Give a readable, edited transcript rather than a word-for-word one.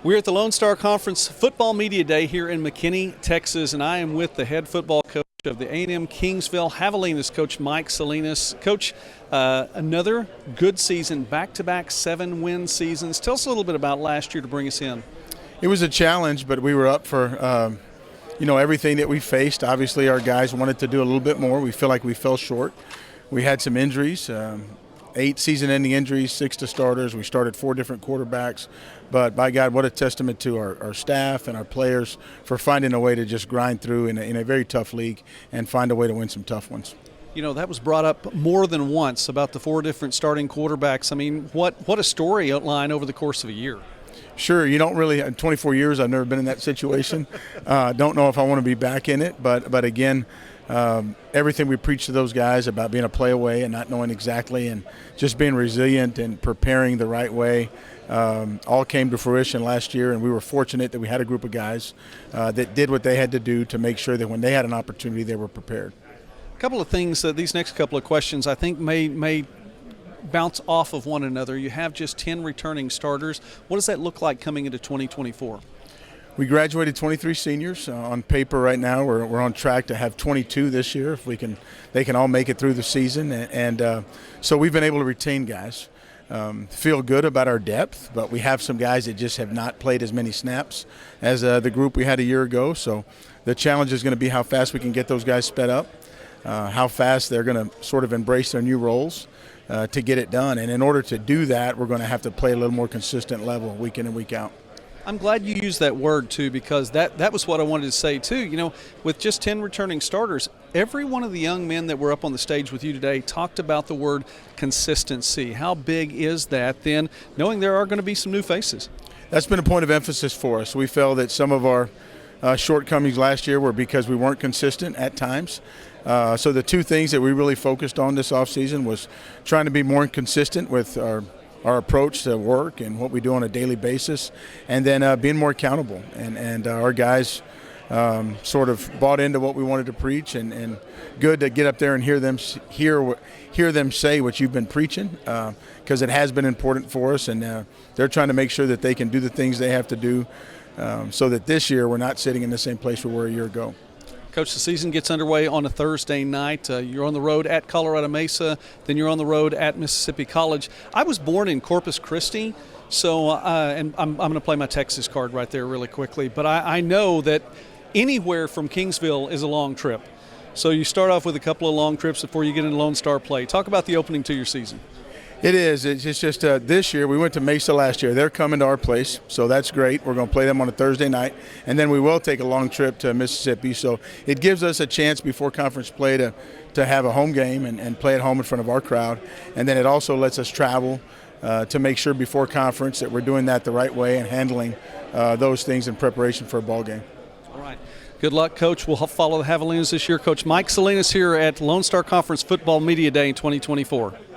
We're at the Lone Star Conference Football Media Day here in McKinney, Texas, and I am with the head football coach of the A&M-Kingsville Javelinas, Coach Mike Salinas. Coach, another good season, back-to-back 7-win seasons. Tell us a little bit about last year to bring us in. It was a challenge, but we were up for everything that we faced. Obviously, our guys wanted to do a little bit more. We feel like we fell short. We had some injuries. 8 season-ending injuries, 6 to starters. We started 4 different quarterbacks. But by God, what a testament to our staff and our players for finding a way to just grind through in a very tough league and find a way to win some tough ones. You know, that was brought up more than once about the 4 different starting quarterbacks. I mean, what a storyline over the course of a year. Sure, you don't really, in 24 years, I've never been in that situation. Don't know if I want to be back in it, but again, everything we preach to those guys about being a play away and not knowing exactly and just being resilient and preparing the right way all came to fruition last year, and we were fortunate that we had a group of guys that did what they had to do to make sure that when they had an opportunity, they were prepared. A couple of things, these next couple of questions I think may bounce off of one another. You have just 10 returning starters. What does that look like coming into 2024? We graduated 23 seniors. On paper right now, we're on track to have 22 this year if they can all make it through the season. And so we've been able to retain guys. Feel good about our depth, but we have some guys that just have not played as many snaps as the group we had a year ago. So the challenge is going to be how fast we can get those guys sped up, how fast they're going to sort of embrace their new roles to get it done. And in order to do that, we're going to have to play a little more consistent level week in and week out. I'm glad you used that word, too, because that was what I wanted to say, too. You know, with just 10 returning starters, every one of the young men that were up on the stage with you today talked about the word consistency. How big is that, then, knowing there are going to be some new faces? That's been a point of emphasis for us. We felt that some of our shortcomings last year were because we weren't consistent at times. So the 2 things that we really focused on this offseason was trying to be more consistent with our approach to work and what we do on a daily basis, and then being more accountable. And our guys sort of bought into what we wanted to preach, and good to get up there and hear them say what you've been preaching, because it has been important for us, and they're trying to make sure that they can do the things they have to do so that this year we're not sitting in the same place we were a year ago. Coach, the season gets underway on a Thursday night. You're on the road at Colorado Mesa, then you're on the road at Mississippi College. I was born in Corpus Christi, so and I'm going to play my Texas card right there really quickly, but I know that anywhere from Kingsville is a long trip. So you start off with a couple of long trips before you get into Lone Star play. Talk about the opening to your season. It is. It's just this year, we went to Mesa last year. They're coming to our place, so that's great. We're going to play them on a Thursday night, and then we will take a long trip to Mississippi. So it gives us a chance before conference play to have a home game and play at home in front of our crowd. And then it also lets us travel to make sure before conference that we're doing that the right way and handling those things in preparation for a ball game. All right. Good luck, Coach. We'll follow the Javelinas this year. Coach Mike Salinas here at Lone Star Conference Football Media Day in 2024.